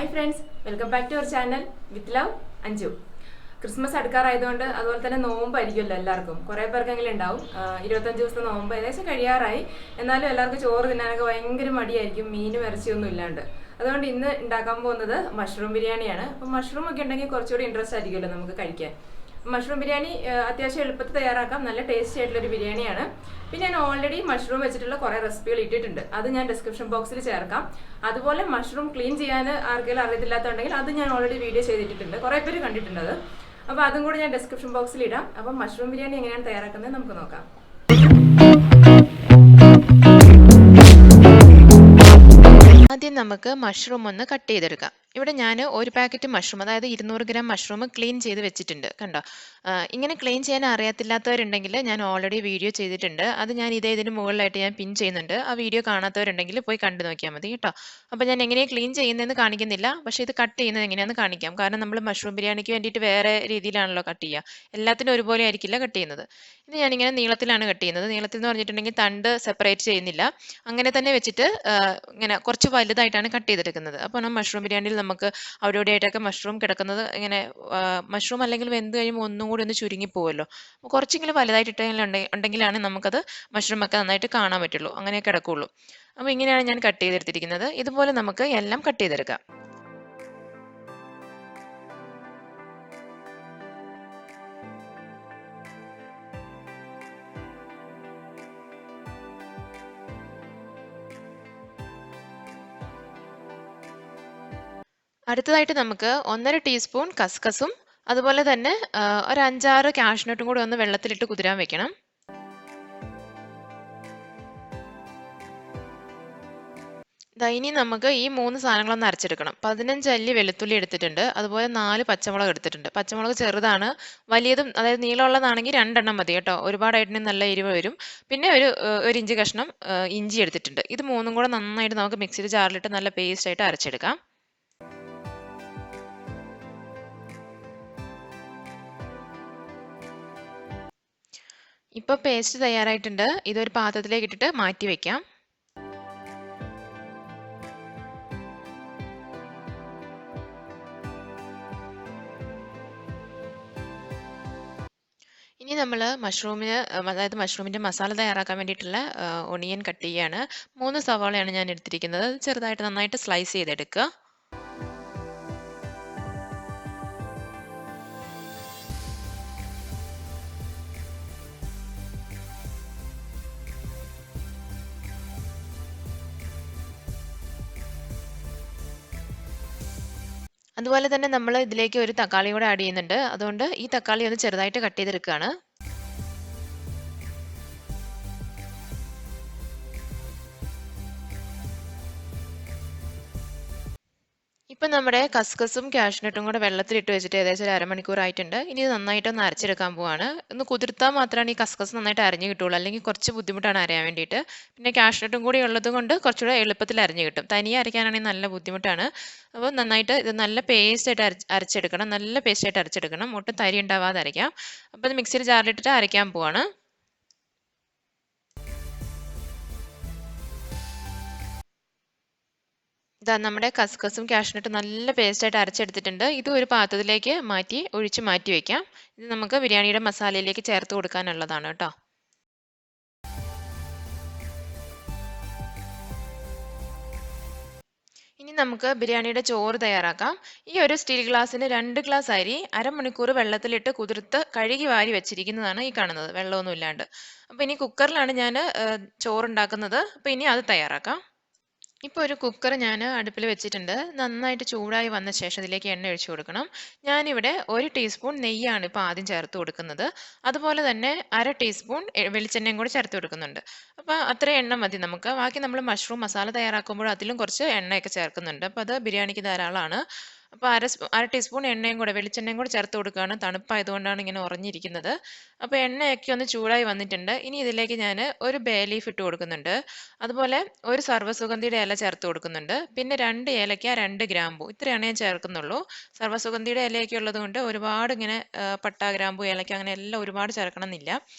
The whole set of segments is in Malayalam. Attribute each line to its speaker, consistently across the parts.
Speaker 1: Hi friends, welcome back to our channel with love Anju. Christmas അടുക്കാറായതുകൊണ്ട് അതുപോലെ തന്നെ നോമ്പായിരിക്കുമല്ലോ എല്ലാവർക്കും. കുറേ പേർക്കെങ്കിലും ഉണ്ടാവും. 25 ദിവസത്തെ നോമ്പ് ഏകദേശം കഴിയാറായി. എന്നാലും എല്ലാവർക്കും ചോറ് തിന്നാനൊക്കെ ഭയങ്കര മടിയായിരിക്കും, മീനും ഇറച്ചിയൊന്നും ഇല്ലാണ്ട്. അതുകൊണ്ട് ഇന്ന് ഉണ്ടാക്കാൻ പോകുന്നത് മഷ്റൂം ബിരിയാണിയാണ്. അപ്പം മഷ്റൂം ഒക്കെ ഉണ്ടെങ്കിൽ കുറച്ചുകൂടി ഇൻട്രസ്റ്റ് ആയിരിക്കുമല്ലോ നമുക്ക് കഴിക്കാൻ. മഷ്റൂം ബിരിയാണി അത്യാവശ്യം എളുപ്പത്തിൽ തയ്യാറാക്കാം. നല്ല ടേസ്റ്റി ആയിട്ടുള്ളൊരു ബിരിയാണിയാണ്. പിന്നെ ഞാൻ ഓൾറെഡി മഷ്റൂം വെച്ചിട്ടുള്ള കുറേ റെസിപ്പികൾ ഇട്ടിട്ടുണ്ട്. അത് ഞാൻ ഡിസ്ക്രിപ്ഷൻ ബോക്സിൽ ചേർക്കാം. അതുപോലെ മഷ്റൂം ക്ലീൻ ചെയ്യാൻ ആർക്കെങ്കിലും അറിയത്തില്ലാത്തുണ്ടെങ്കിൽ അത് ഞാൻ ഓൾറെഡി വീഡിയോ ചെയ്തിട്ടുണ്ട്. കുറേ പേര് കണ്ടിട്ടുണ്ട് അത്. അപ്പോൾ അതും കൂടി ഞാൻ ഡിസ്ക്രിപ്ഷൻ ബോക്സിൽ ഇടാം. അപ്പം മഷ്റൂം ബിരിയാണി എങ്ങനെയാണ് തയ്യാറാക്കുന്നത് നമുക്ക് നോക്കാം.
Speaker 2: ആദ്യം നമുക്ക് മഷ്റൂം ഒന്ന് കട്ട് ചെയ്തെടുക്കാം. ഇവിടെ ഞാൻ ഒരു പാക്കറ്റ് മഷ്റൂം, അതായത് 200 ഗ്രാം മഷ്റൂം ക്ലീൻ ചെയ്ത് വെച്ചിട്ടുണ്ട്. കണ്ടോ, ഇങ്ങനെ ക്ലീൻ ചെയ്യാൻ അറിയത്തില്ലാത്തവരുണ്ടെങ്കിൽ ഞാൻ ഓൾറെഡി വീഡിയോ ചെയ്തിട്ടുണ്ട്. അത് ഞാൻ ഇതിന് മുകളിലായിട്ട് ഞാൻ പിൻ ചെയ്യുന്നുണ്ട്. ആ വീഡിയോ കാണാത്തവരുണ്ടെങ്കിൽ പോയി കണ്ടു നോക്കിയാൽ മതി കേട്ടോ. അപ്പോൾ ഞാൻ എങ്ങനെയാണ് ക്ലീൻ ചെയ്യുന്നതെന്ന് കാണിക്കുന്നില്ല, പക്ഷേ ഇത് കട്ട് ചെയ്യുന്നത് എങ്ങനെയാണെന്ന് കാണിക്കാം. കാരണം നമ്മൾ മഷ്റൂം ബിരിയാണിക്ക് വേണ്ടിയിട്ട് വേറെ രീതിയിലാണല്ലോ കട്ട് ചെയ്യുക. എല്ലാത്തിനും ഒരുപോലെ ആയിരിക്കില്ല കട്ട് ചെയ്യുന്നത്. ഇത് ഞാനിങ്ങനെ നീളത്തിലാണ് കട്ട് ചെയ്യുന്നത്. നീളത്തിൽ എന്ന് പറഞ്ഞിട്ടുണ്ടെങ്കിൽ തണ്ട് സെപ്പറേറ്റ് ചെയ്യുന്നില്ല, അങ്ങനെ തന്നെ വെച്ചിട്ട് ഇങ്ങനെ കുറച്ച് വലുതായിട്ടാണ് കട്ട് ചെയ്തെടുക്കുന്നത്. അപ്പോൾ മഷ്റൂം ബിരിയാണിയിൽ നമുക്ക് അവിടെ ഇവിടെയായിട്ടൊക്കെ മഷ്റൂം കിടക്കുന്നത് ഇങ്ങനെ മഷ്റൂം അല്ലെങ്കിൽ വെന്ത് കഴിയുമ്പോൾ ഒന്നും കൂടി ഒന്ന് ചുരുങ്ങി പോകുമല്ലോ. കുറച്ചെങ്കിലും വലുതായിട്ടുണ്ടെങ്കിലാണ് നമുക്കത് മഷ്റൂം ഒക്കെ നന്നായിട്ട് കാണാൻ പറ്റുള്ളൂ, അങ്ങനെ കിടക്കുള്ളൂ. അപ്പോൾ ഇങ്ങനെയാണ് ഞാൻ കട്ട് ചെയ്തെടുത്തിരിക്കുന്നത്. ഇതുപോലെ നമുക്ക് എല്ലാം കട്ട് ചെയ്തെടുക്കാം. അടുത്തതായിട്ട് നമുക്ക് 1.5 ടീസ്പൂൺ കസ്കസും അതുപോലെ തന്നെ ഒരു 5-6 കാഷ്നട്ടും കൂടി ഒന്ന് വെള്ളത്തിലിട്ട് കുതിരാൻ വെക്കണം. ഇനി നമുക്ക് ഈ 3 സാധനങ്ങളൊന്ന് അരച്ചെടുക്കണം. 15 അല്ലി വെളുത്തുള്ളി എടുത്തിട്ടുണ്ട്, അതുപോലെ 4 പച്ചമുളക് എടുത്തിട്ടുണ്ട്. പച്ചമുളക് ചെറുതാണ്, വലിയതും അതായത് നീളമുള്ളതാണെങ്കിൽ 2 എണ്ണം മതി കേട്ടോ, ഒരുപാടായിട്ടുണ്ടെങ്കിൽ നല്ല എരിവ് വരും. പിന്നെ ഒരു ഇഞ്ച് കഷ്ണം ഇഞ്ചി എടുത്തിട്ടുണ്ട്. ഇത് മൂന്നും കൂടെ നന്നായിട്ട് നമുക്ക് മിക്സിയിൽ ജാറിലിട്ട് നല്ല പേസ്റ്റ് ആയിട്ട് അരച്ചെടുക്കാം. ഇപ്പോൾ പേസ്റ്റ് തയ്യാറായിട്ടുണ്ട്. ഇതൊരു പാത്രത്തിലേക്ക് ഇട്ടിട്ട് മാറ്റി വെക്കാം. ഇനി നമ്മൾ അതായത് മഷ്റൂമിൻ്റെ മസാല തയ്യാറാക്കാൻ വേണ്ടിയിട്ടുള്ള ഒണിയൻ കട്ട് ചെയ്യുകയാണ്. 3 സവാളയാണ് ഞാൻ എടുത്തിരിക്കുന്നത്. ചെറുതായിട്ട് നന്നായിട്ട് സ്ലൈസ് ചെയ്തെടുക്കുക. അതുപോലെ തന്നെ നമ്മൾ ഇതിലേക്ക് ഒരു തക്കാളി കൂടെ ആഡ് ചെയ്യുന്നുണ്ട്. അതുകൊണ്ട് ഈ തക്കാളി ഒന്ന് ചെറുതായിട്ട് കട്ട് ചെയ്തെടുക്കുകയാണ്. ഇപ്പം നമ്മുടെ കസ്കസും കാഷ്നട്ടും കൂടെ വെള്ളത്തിലിട്ട് വെച്ചിട്ട് ഏകദേശം ഒരു അരമണിക്കൂറായിട്ടുണ്ട്. ഇനി ഇത് നന്നായിട്ടൊന്ന് അരച്ചെടുക്കാൻ പോവാണ്. ഒന്ന് കുതിർത്താൽ മാത്രമാണ് ഈ കസ്കസ് നന്നായിട്ട് അരഞ്ഞു കിട്ടുള്ളൂ, അല്ലെങ്കിൽ കുറച്ച് ബുദ്ധിമുട്ടാണ് അരയാൻ വേണ്ടിയിട്ട്. പിന്നെ കാഷ്നട്ടും കൂടി ഉള്ളത് കൊണ്ട് കുറച്ചുകൂടെ എളുപ്പത്തിൽ അരഞ്ഞു കിട്ടും. തനിയെ അരയ്ക്കാനാണെങ്കിൽ നല്ല ബുദ്ധിമുട്ടാണ്. അപ്പോൾ നന്നായിട്ട് ഇത് നല്ല പേസ്റ്റായിട്ട് അരച്ചെടുക്കണം. നല്ല പേസ്റ്റായിട്ട് അരച്ചെടുക്കണം, ഒട്ടും തരി ഉണ്ടാവാതെ അരയ്ക്കാം. അപ്പോൾ ഇത് മിക്സിയിൽ ജാറിലിട്ടിട്ട് അരയ്ക്കാൻ പോവാണ്. നമ്മുടെ കസ്കസും കാഷ്നട്ടും നല്ല പേസ്റ്റായിട്ട് അരച്ചെടുത്തിട്ടുണ്ട്. ഇത് ഒരു പാത്രത്തിലേക്ക് ഒഴിച്ച് മാറ്റി വെക്കാം. ഇത് നമുക്ക് ബിരിയാണിയുടെ മസാലയിലേക്ക് ചേർത്ത് കൊടുക്കാനുള്ളതാണ് കേട്ടോ. ഇനി നമുക്ക് ബിരിയാണിയുടെ ചോറ് തയ്യാറാക്കാം. ഈ ഒരു സ്റ്റീൽ ഗ്ലാസ്സിന് 2 ഗ്ലാസ് അരി അരമണിക്കൂർ വെള്ളത്തിലിട്ട് കുതിർത്ത് കഴുകി വാരി വെച്ചിരിക്കുന്നതാണ് ഈ കാണുന്നത്, വെള്ളമൊന്നും ഇല്ലാണ്ട്. അപ്പോൾ ഇനി കുക്കറിലാണ് ഞാൻ ചോറുണ്ടാക്കുന്നത്. അപ്പോൾ ഇനി അത് തയ്യാറാക്കാം. ഇപ്പോൾ ഒരു കുക്കർ ഞാൻ അടുപ്പിൽ വെച്ചിട്ടുണ്ട്. നന്നായിട്ട് ചൂടായി വന്ന ശേഷം ഇതിലേക്ക് എണ്ണ ഒഴിച്ചു കൊടുക്കണം. ഞാനിവിടെ 1 ടീസ്പൂൺ നെയ്യാണ് ഇപ്പോൾ ആദ്യം ചേർത്ത് കൊടുക്കുന്നത്. അതുപോലെ തന്നെ 1/2 ടീസ്പൂൺ വെളിച്ചെണ്ണയും കൂടി ചേർത്ത് കൊടുക്കുന്നുണ്ട്. അപ്പോൾ അത്രയും എണ്ണ മതി നമുക്ക്. ബാക്കി നമ്മൾ മഷ്റൂം മസാല തയ്യാറാക്കുമ്പോൾ അതിലും കുറച്ച് എണ്ണയൊക്കെ ചേർക്കുന്നുണ്ട്. അപ്പോൾ അത് ബിരിയാണിക്ക് ധാരാളമാണ്. അപ്പോൾ 1/2 ടീസ്പൂൺ വെളിച്ചെണ്ണയും കൂടെ ചേർത്ത് കൊടുക്കുകയാണ്. തണുപ്പായതുകൊണ്ടാണ് ഇങ്ങനെ ഉറഞ്ഞിരിക്കുന്നത്. അപ്പോൾ എണ്ണയൊക്കെ ഒന്ന് ചൂടായി വന്നിട്ടുണ്ട്. ഇനി ഇതിലേക്ക് ഞാൻ ഒരു ബേ ലീഫ് ഇട്ട് കൊടുക്കുന്നുണ്ട്. അതുപോലെ ഒരു സർവ്വസുഗന്ധിയുടെ ഇല ചേർത്ത് കൊടുക്കുന്നുണ്ട്. പിന്നെ 2 ഏലക്ക, 2 ഗ്രാമ്പൂ, ഇത്രയാണ് ഞാൻ ചേർക്കുന്നുള്ളൂ. സർവ്വസുഗന്ധിയുടെ ഇലയൊക്കെ ഉള്ളത് കൊണ്ട് ഒരുപാട് ഇങ്ങനെ പട്ട, ഗ്രാമ്പൂ, ഏലക്ക അങ്ങനെ എല്ലാം ഒരുപാട് ചേർക്കണം എന്നില്ല.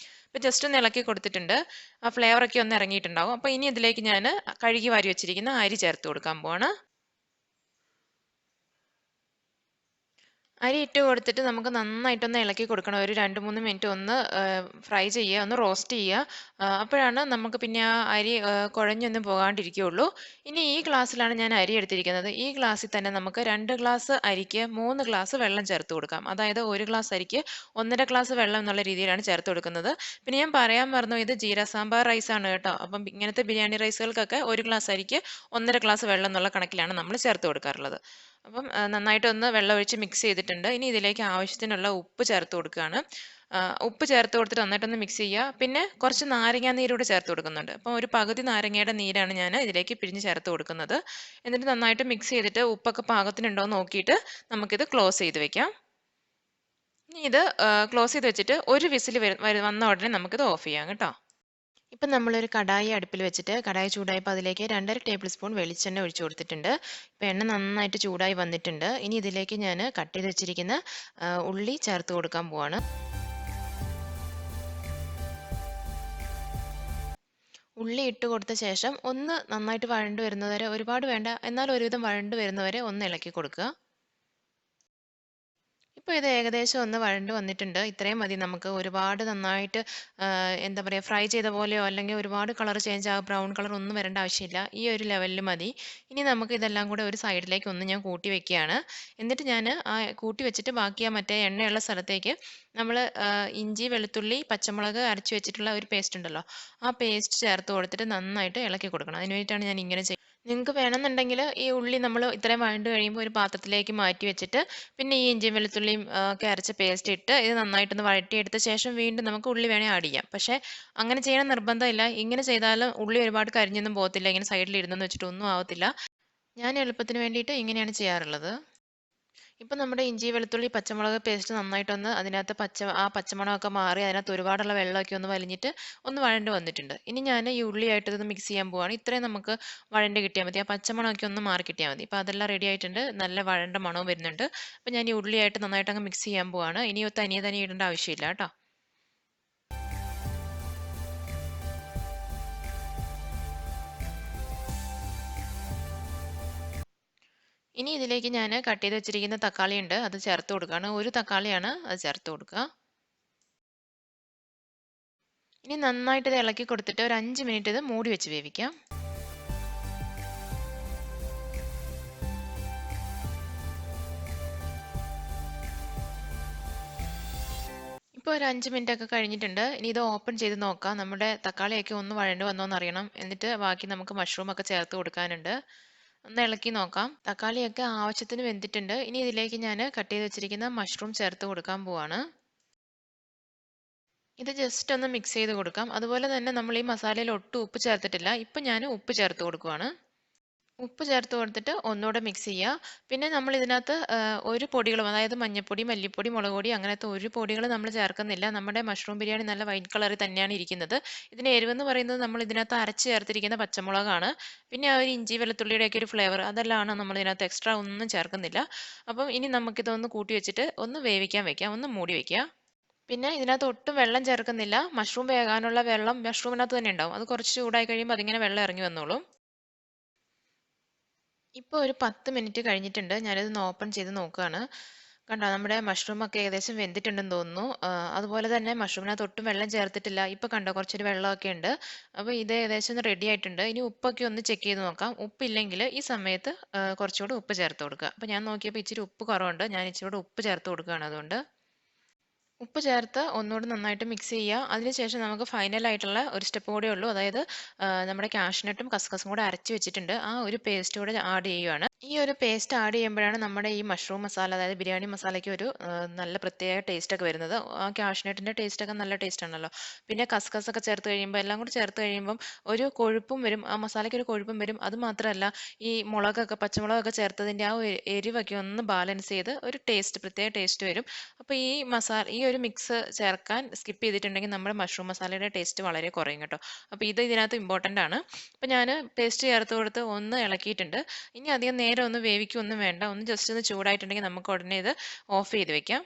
Speaker 2: അപ്പോൾ ജസ്റ്റ് ഒന്ന് ഇളക്കി കൊടുത്തിട്ടുണ്ട്. ആ ഫ്ലേവറൊക്കെ ഒന്ന് ഇറങ്ങിയിട്ടുണ്ടാവും. അപ്പോൾ ഇനി ഇതിലേക്ക് ഞാൻ കഴുകി വാരി വെച്ചിരിക്കുന്ന അരി ചേർത്ത് കൊടുക്കാൻ പോവാണ്. അരി ഇട്ട് കൊടുത്തിട്ട് നമുക്ക് നന്നായിട്ടൊന്ന് ഇളക്കി കൊടുക്കണം. ഒരു 2, 3 മിനിറ്റ് ഒന്ന് ഫ്രൈ ചെയ്യുക, ഒന്ന് റോസ്റ്റ് ചെയ്യുക. അപ്പോഴാണ് നമുക്ക് പിന്നെ ആ അരി കുഴഞ്ഞൊന്നും പോകാണ്ടിരിക്കുകയുള്ളൂ. ഇനി ഈ ഗ്ലാസ്സിലാണ് ഞാൻ അരി എടുത്തിരിക്കുന്നത്. ഈ ഗ്ലാസ്സിൽ തന്നെ നമുക്ക് 2 ഗ്ലാസ് അരിക്ക് 3 ഗ്ലാസ് വെള്ളം ചേർത്ത് കൊടുക്കാം. അതായത് 1 ഗ്ലാസ് അരിക്ക് 1½ ഗ്ലാസ് വെള്ളം എന്നുള്ള രീതിയിലാണ് ചേർത്ത് കൊടുക്കുന്നത്. പിന്നെ ഞാൻ പറയാൻ മറന്നു, ഇത് ജീര സാമ്പാർ റൈസ് ആണ് കേട്ടോ. അപ്പം ഇങ്ങനത്തെ ബിരിയാണി റൈസുകൾക്കൊക്കെ 1 ഗ്ലാസ് അരിക്ക് 1½ ഗ്ലാസ് വെള്ളം എന്നുള്ള കണക്കിലാണ് നമ്മൾ ചേർത്ത് കൊടുക്കാറുള്ളത്. അപ്പം നന്നായിട്ടൊന്ന് വെള്ളം ഒഴിച്ച് മിക്സ് ചെയ്തിട്ടുണ്ട്. ഇനി ഇതിലേക്ക് ആവശ്യത്തിനുള്ള ഉപ്പ് ചേർത്ത് കൊടുക്കുകയാണ്. ഉപ്പ് ചേർത്ത് കൊടുത്തിട്ട് നന്നായിട്ടൊന്ന് മിക്സ് ചെയ്യുക. പിന്നെ കുറച്ച് നാരങ്ങാ നീരൂടെ ചേർത്ത് കൊടുക്കുന്നുണ്ട്. അപ്പം ഒരു പകുതി നാരങ്ങയുടെ നീരാണ് ഞാൻ ഇതിലേക്ക് പിഴിഞ്ഞ് ചേർത്ത് കൊടുക്കുന്നത്. എന്നിട്ട് നന്നായിട്ട് മിക്സ് ചെയ്തിട്ട് ഉപ്പൊക്കെ പാകത്തിനുണ്ടോ എന്ന് നോക്കിയിട്ട് നമുക്കിത് ക്ലോസ് ചെയ്ത് വെക്കാം. ഇനി ഇത് ക്ലോസ് ചെയ്ത് വെച്ചിട്ട് ഒരു വിസിൽ വന്ന ഉടനെ നമുക്കിത് ഓഫ് ചെയ്യാം കേട്ടോ. ഇപ്പം നമ്മളൊരു കടായി അടുപ്പിൽ വെച്ചിട്ട് കടായി ചൂടായപ്പോൾ അതിലേക്ക് 2½ ടേബിൾ സ്പൂൺ വെളിച്ചെണ്ണ ഒഴിച്ചു കൊടുത്തിട്ടുണ്ട്. ഇപ്പം എണ്ണ നന്നായിട്ട് ചൂടായി വന്നിട്ടുണ്ട്. ഇനി ഇതിലേക്ക് ഞാൻ കട്ട് ചെയ്ത് വെച്ചിരിക്കുന്ന ഉള്ളി ചേർത്ത് കൊടുക്കാൻ പോവാണ്. ഉള്ളി ഇട്ട് കൊടുത്ത ശേഷം ഒന്ന് നന്നായിട്ട് വഴണ്ട് വരുന്നവരെ, ഒരുപാട് വേണ്ട എന്നാൽ ഒരുവിധം വഴണ്ട് വരുന്നവരെ ഒന്ന് ഇളക്കി കൊടുക്കുക. ഇപ്പോൾ ഇത് ഏകദേശം ഒന്ന് വഴണ്ട് വന്നിട്ടുണ്ട്. ഇത്രയും മതി നമുക്ക്. ഒരുപാട് നന്നായിട്ട് എന്താ പറയുക, ഫ്രൈ ചെയ്ത പോലെയോ അല്ലെങ്കിൽ ഒരുപാട് കളർ ചേഞ്ച് ബ്രൗൺ കളർ ഒന്നും വരേണ്ട ആവശ്യമില്ല. ഈ ഒരു ലെവലിൽ മതി. ഇനി നമുക്ക് ഇതെല്ലാം കൂടെ ഒരു സൈഡിലേക്ക് ഒന്ന് ഞാൻ കൂട്ടി വെക്കുകയാണ്. എന്നിട്ട് ഞാൻ കൂട്ടി വെച്ചിട്ട് ബാക്കി മറ്റേ എണ്ണയുള്ള സ്ഥലത്തേക്ക് നമ്മൾ ഇഞ്ചി, വെളുത്തുള്ളി, പച്ചമുളക് അരച്ച് വെച്ചിട്ടുള്ള ഒരു പേസ്റ്റ് ഉണ്ടല്ലോ, ആ പേസ്റ്റ് ചേർത്ത് കൊടുത്തിട്ട് നന്നായിട്ട് ഇളക്കി കൊടുക്കണം. അതിന് വേണ്ടിയിട്ടാണ് ഞാൻ ഇങ്ങനെ ചെയ്യുന്നത്. നിങ്ങൾക്ക് വേണമെന്നുണ്ടെങ്കിൽ ഈ ഉള്ളി നമ്മൾ ഇത്രയും വഴണ്ട് കഴിയുമ്പോൾ ഒരു പാത്രത്തിലേക്ക് മാറ്റി വെച്ചിട്ട് പിന്നെ ഈ ഇഞ്ചിയും വെളുത്തുള്ളിയും ഒക്കെ അരച്ച പേസ്റ്റ് ഇട്ട് ഇത് നന്നായിട്ടൊന്ന് വഴറ്റിയെടുത്ത ശേഷം വീണ്ടും നമുക്ക് ഉള്ളി വേണേൽ ആഡ് ചെയ്യാം. പക്ഷേ അങ്ങനെ ചെയ്യണം നിർബന്ധമില്ല. ഇങ്ങനെ ചെയ്താലും ഉള്ളി ഒരുപാട് കരിഞ്ഞൊന്നും പോകത്തില്ല. ഇങ്ങനെ സൈഡിൽ ഇരുന്നെന്ന് വെച്ചിട്ട് ഒന്നും ആവത്തില്ല. ഞാൻ എളുപ്പത്തിന് വേണ്ടിയിട്ട് ഇങ്ങനെയാണ് ചെയ്യാറുള്ളത്. ഇപ്പം നമ്മുടെ ഇഞ്ചി, വെളുത്തുള്ളി, പച്ചമുളക് പേസ്റ്റ് നന്നായിട്ടൊന്ന് അതിനകത്ത് പച്ചമണമൊക്കെ മാറി അതിനകത്ത് ഒരുപാടുള്ള വെള്ളമൊക്കെ ഒന്ന് വലിഞ്ഞിട്ട് ഒന്ന് വഴണ്ട് വന്നിട്ടുണ്ട്. ഇനി ഞാൻ ഈ ഉള്ളിയായിട്ട് ഇതൊന്ന് മിക്സ് ചെയ്യാൻ പോവാണ്. ഇത്രയും നമുക്ക് വഴണ്ട് കിട്ടിയാൽ മതി. ആ പച്ചമണമൊക്കെ ഒന്ന് മാറി കിട്ടിയാൽ മതി. ഇപ്പോൾ അതെല്ലാം റെഡി ആയിട്ടുണ്ട്. നല്ല വഴണ്ട മണവും വരുന്നുണ്ട്. അപ്പോൾ ഞാൻ ഈ ഉള്ളിയായിട്ട് നന്നായിട്ട് അങ്ങ് മിക്സ് ചെയ്യാൻ പോവാണ്. ഇനി തനിയെ തനിയെ ഇടേണ്ട ആവശ്യമില്ല കേട്ടോ. ഇനി ഇതിലേക്ക് ഞാൻ കട്ട് ചെയ്ത് വെച്ചിരിക്കുന്ന തക്കാളി ഉണ്ട്, അത് ചേർത്ത് കൊടുക്കുകയാണ്. ഒരു തക്കാളിയാണ്, അത് ചേർത്ത് കൊടുക്കുക. ഇനി നന്നായിട്ട് ഇത് ഇളക്കി കൊടുത്തിട്ട് ഒരു 5 മിനിറ്റ് ഇത് മൂടി വെച്ച് വേവിക്കാം. ഇപ്പോൾ ഒരു 5 മിനിറ്റ് ഒക്കെ കഴിഞ്ഞിട്ടുണ്ട്. ഇനി ഇത് ഓപ്പൺ ചെയ്ത് നോക്കാം. നമ്മുടെ തക്കാളിയൊക്കെ ഒന്ന് വഴണ്ട് വന്നോന്ന് അറിയണം. എന്നിട്ട് ബാക്കി നമുക്ക് മഷ്റൂം ഒക്കെ ചേർത്ത് കൊടുക്കാനുണ്ട്. ഒന്ന് ഇളക്കി നോക്കാം. തക്കാളിയൊക്കെ ആവശ്യത്തിന് വെന്തിട്ടുണ്ട്. ഇനി ഇതിലേക്ക് ഞാൻ കട്ട് ചെയ്ത് വെച്ചിരിക്കുന്ന മഷ്റൂം ചേർത്ത് കൊടുക്കാൻ പോവാണ്. ഇത് ജസ്റ്റ് ഒന്ന് മിക്സ് ചെയ്ത് കൊടുക്കാം. അതുപോലെ തന്നെ നമ്മൾ ഈ മസാലയിൽ ഒട്ടും ഉപ്പ് ചേർത്തിട്ടില്ല. ഇപ്പം ഞാൻ ഉപ്പ് ചേർത്ത് കൊടുക്കുവാണ്. ഉപ്പ് ചേർത്ത് കൊടുത്തിട്ട് ഒന്നുകൂടെ മിക്സ് ചെയ്യുക. പിന്നെ നമ്മൾ ഇതിനകത്ത് ഒരു പൊടികളും, അതായത് മഞ്ഞൾപ്പൊടി, മല്ലിപ്പൊടി, മുളക് പൊടി അങ്ങനത്തെ ഒരു പൊടികൾ നമ്മൾ ചേർക്കുന്നില്ല. നമ്മുടെ മഷ്റൂം ബിരിയാണി നല്ല വൈറ്റ് കളറിൽ തന്നെയാണ് ഇരിക്കുന്നത്. ഇതിന് എരിവെന്ന് പറയുന്നത് നമ്മൾ ഇതിനകത്ത് അരച്ച് ചേർത്തിരിക്കുന്ന പച്ചമുളകാണ്. പിന്നെ ആ ഒരു ഇഞ്ചി വെളുത്തുള്ളിയുടെയൊക്കെ ഒരു ഫ്ലേവർ, അതെല്ലാം നമ്മൾ ഇതിനകത്ത് എക്സ്ട്രാ ഒന്നും ചേർക്കുന്നില്ല. അപ്പം ഇനി നമുക്കിതൊന്ന് കൂട്ടി വെച്ചിട്ട് ഒന്ന് വേവിക്കാൻ വെക്കാം, ഒന്ന് മൂടി വെക്കുക. പിന്നെ ഇതിനകത്ത് ഒട്ടും വെള്ളം ചേർക്കുന്നില്ല. മഷ്റൂം വേകാനുള്ള വെള്ളം മഷ്റൂമിനകത്ത് തന്നെ ഉണ്ടാവും. അത് കുറച്ച് ചൂടായി കഴിയുമ്പോൾ അതിങ്ങനെ വെള്ളം ഇറങ്ങി വന്നോളും. ഇപ്പോൾ ഒരു 10 മിനിറ്റ് കഴിഞ്ഞിട്ടുണ്ട്. ഞാനിതൊന്ന് ഓപ്പൺ ചെയ്ത് നോക്കുകയാണ്. കണ്ടോ, നമ്മുടെ മഷ്റൂം ഒക്കെ ഏകദേശം വെന്തിട്ടുണ്ടെന്ന് തോന്നുന്നു. അതുപോലെ തന്നെ മഷ്റൂമിനകത്ത് ഒട്ടും വെള്ളം ചേർത്തിട്ടില്ല. ഇപ്പോൾ കണ്ടോ, കുറച്ചൊരു വെള്ളമൊക്കെ ഉണ്ട്. അപ്പോൾ ഇത് ഏകദേശം ഒന്ന് റെഡി ആയിട്ടുണ്ട്. ഇനി ഉപ്പൊക്കെ ഒന്ന് ചെക്ക് ചെയ്ത് നോക്കാം. ഉപ്പില്ലെങ്കിൽ ഈ സമയത്ത് കുറച്ചുകൂടി ഉപ്പ് ചേർത്ത് കൊടുക്കുക. അപ്പോൾ ഞാൻ നോക്കിയപ്പോൾ ഇച്ചിരി ഉപ്പ് കുറവുണ്ട്. ഞാൻ ഇച്ചിരി കൂടെ ഉപ്പ് ചേർത്ത് കൊടുക്കുകയാണ്. അതുകൊണ്ട് ഉപ്പ് ചേർത്ത് ഒന്നുകൂടി നന്നായിട്ട് മിക്സ് ചെയ്യുക. അതിനുശേഷം നമുക്ക് ഫൈനൽ ആയിട്ടുള്ള ഒരു സ്റ്റെപ്പ് കൂടെ ഉള്ളൂ. അതായത് നമ്മുടെ കാഷ്നട്ടും കസ്കസും കൂടെ അരച്ച് വെച്ചിട്ടുണ്ട്. ആ ഒരു പേസ്റ്റ് കൂടെ ആഡ് ചെയ്യുകയാണ്. ഈ ഒരു പേസ്റ്റ് ആഡ് ചെയ്യുമ്പോഴാണ് നമ്മുടെ ഈ മഷ്റൂം മസാല, അതായത് ബിരിയാണി മസാലയ്ക്ക് ഒരു നല്ല പ്രത്യേക ടേസ്റ്റ് ഒക്കെ വരുന്നത്. ആ കാഷ്നട്ടിൻ്റെ ടേസ്റ്റ് ഒക്കെ നല്ല ടേസ്റ്റ് ആണല്ലോ. പിന്നെ കസ്കസ് ഒക്കെ ചേർത്ത് കഴിയുമ്പോൾ, എല്ലാം കൂടി ചേർത്ത് കഴിയുമ്പം ഒരു കൊഴുപ്പും വരും. ആ മസാലയ്ക്ക് ഒരു കൊഴുപ്പും വരും. അത് മാത്രമല്ല, ഈ പച്ചമുളകൊക്കെ ചേർത്തതിൻ്റെ ആ ഒരു എരിവൊക്കെ ഒന്ന് ബാലൻസ് ചെയ്ത് ഒരു പ്രത്യേക ടേസ്റ്റ് വരും. അപ്പോൾ ഈ ഒരു മിക്സ് ചേർക്കാൻ സ്കിപ്പ് ചെയ്തിട്ടുണ്ടെങ്കിൽ നമ്മുടെ മഷ്റൂം മസാലയുടെ ടേസ്റ്റ് വളരെ കുറയും കേട്ടോ. അപ്പോൾ ഇത് ഇതിനകത്ത് ഇമ്പോർട്ടൻ്റ് ആണ്. അപ്പോൾ ഞാൻ പേസ്റ്റ് ചേർത്ത് കൊടുത്ത് ഒന്ന് ഇളക്കിയിട്ടുണ്ട്. ഇനി അധികം നേരം ഒന്ന് വേവിക്കൊന്നും വേണ്ട. ഒന്ന് ജസ്റ്റ് ഒന്ന് ചൂടായിട്ടുണ്ടെങ്കിൽ നമുക്ക് ഉടനെ ഇത് ഓഫ് ചെയ്ത് വെക്കാം.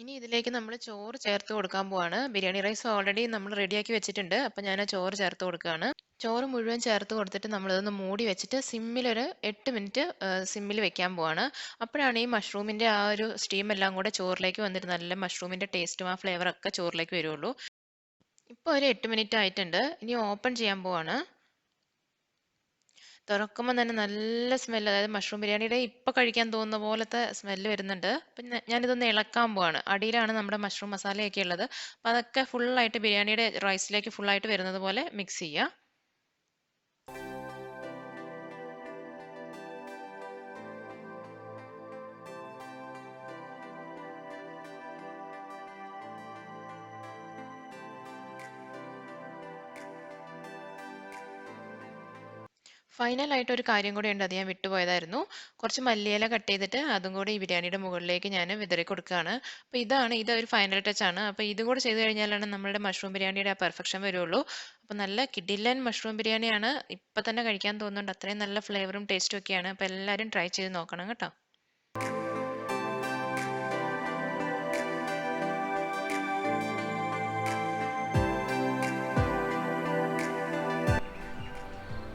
Speaker 2: ഇനി ഇതിലേക്ക് നമ്മൾ ചോറ് ചേർത്ത് കൊടുക്കാൻ പോവാണ്. ബിരിയാണി റൈസ് ഓൾറെഡി നമ്മൾ റെഡിയാക്കി വെച്ചിട്ടുണ്ട്. അപ്പോൾ ഞാൻ ചോറ് ചേർത്ത് കൊടുക്കുകയാണ്. ചോറ് മുഴുവൻ ചേർത്ത് കൊടുത്തിട്ട് നമ്മളിതൊന്ന് മൂടി വെച്ചിട്ട് സിമ്മിലൊരു 8 മിനിറ്റ് സിമ്മിൽ വെക്കാൻ പോവാണ്. അപ്പോഴാണ് ഈ മഷ്റൂമിൻ്റെ ആ ഒരു സ്റ്റീം എല്ലാം കൂടെ ചോറിലേക്ക് വന്നിട്ട് നല്ല മഷ്റൂമിൻ്റെ ടേസ്റ്റും ആ ഫ്ലേവറൊക്കെ ചോറിലേക്ക് വരുള്ളൂ. ഇപ്പോൾ ഒരു 8 മിനിറ്റ് ആയിട്ടുണ്ട്. ഇനി ഓപ്പൺ ചെയ്യാൻ പോവാണ്. തുറക്കുമ്പോൾ തന്നെ നല്ല സ്മെല്ല്, അതായത് മഷ്റൂം ബിരിയാണിയുടെ ഇപ്പം കഴിക്കാൻ തോന്നുന്ന പോലത്തെ സ്മെല്ല് വരുന്നുണ്ട്. പിന്നെ ഞാനിതൊന്ന് ഇളക്കാൻ പോവാണ്. അടിയിലാണ് നമ്മുടെ മഷ്റൂം മസാലയൊക്കെ ഉള്ളത്. അപ്പോൾ അതൊക്കെ ഫുള്ളായിട്ട് ബിരിയാണിയുടെ റൈസിലേക്ക് ഫുള്ളായിട്ട് വരുന്നത് പോലെ മിക്സ് ചെയ്യുക. ഫൈനലായിട്ട് ഒരു കാര്യം കൂടി ഉണ്ട്, അത് ഞാൻ വിട്ടുപോയതായിരുന്നു. കുറച്ച് മല്ലിയില കട്ട് ചെയ്തിട്ട് അതും കൂടി ഈ ബിരിയാണിയുടെ മുകളിലേക്ക് ഞാൻ വിതറി കൊടുക്കുകയാണ്. അപ്പോൾ ഇതൊരു ഫൈനൽ ടച്ച് ആണ്. അപ്പോൾ ഇതും കൂടി ചെയ്ത് കഴിഞ്ഞാലാണ് നമ്മളുടെ മഷ്റൂം ബിരിയാണിയുടെ ആ പെർഫെക്ഷൻ വരുള്ളൂ. അപ്പോൾ നല്ല കിടിലൻ മഷ്റൂം ബിരിയാണിയാണ്. ഇപ്പം തന്നെ കഴിക്കാൻ തോന്നുന്നുണ്ട്, അത്രയും നല്ല ഫ്ലേവറും ടേസ്റ്റും ഒക്കെയാണ്. അപ്പോൾ എല്ലാവരും ട്രൈ ചെയ്ത് നോക്കണം കേട്ടോ.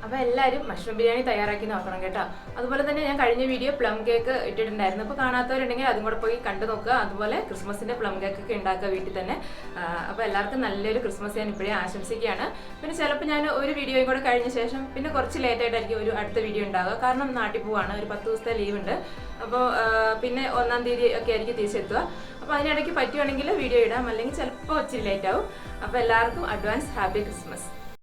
Speaker 1: അപ്പോൾ എല്ലാവരും മഷ്റൂം ബിരിയാണി തയ്യാറാക്കി നോക്കണം കേട്ടോ. അതുപോലെ തന്നെ ഞാൻ കഴിഞ്ഞ വീഡിയോ പ്ലം കേക്ക് ഇട്ടിട്ടുണ്ടായിരുന്നു. അപ്പോൾ കാണാത്തവരുണ്ടെങ്കിൽ അതും കൂടെ പോയി കണ്ടു നോക്കുക. അതുപോലെ ക്രിസ്മസിൻ്റെ പ്ലം കേക്കൊക്കെ ഉണ്ടാക്കുക വീട്ടിൽ തന്നെ. അപ്പോൾ എല്ലാവർക്കും നല്ലൊരു ക്രിസ്മസ് ഞാൻ ഇപ്പോഴേ ആശംസിക്കുകയാണ്. പിന്നെ ചിലപ്പോൾ ഞാൻ ഒരു വീഡിയോയും കൂടെ കഴിഞ്ഞ ശേഷം പിന്നെ കുറച്ച് ലേറ്റായിട്ടായിരിക്കും ഒരു അടുത്ത വീഡിയോ ഉണ്ടാവുക. കാരണം നാട്ടിൽ പോവാണ്, ഒരു 10 ദിവസത്തെ ലീവ് ഉണ്ട്. അപ്പോൾ പിന്നെ 1-ാം തീയതി ഒക്കെ ആയിരിക്കും തിരിച്ചെത്തുക. അപ്പോൾ അതിനിടയ്ക്ക് പറ്റുവാണെങ്കിൽ വീഡിയോ ഇടാം, അല്ലെങ്കിൽ ചിലപ്പോൾ ഒത്തിരി ലേറ്റ് ആവും. അപ്പോൾ എല്ലാവർക്കും അഡ്വാൻസ് ഹാപ്പി ക്രിസ്മസ്.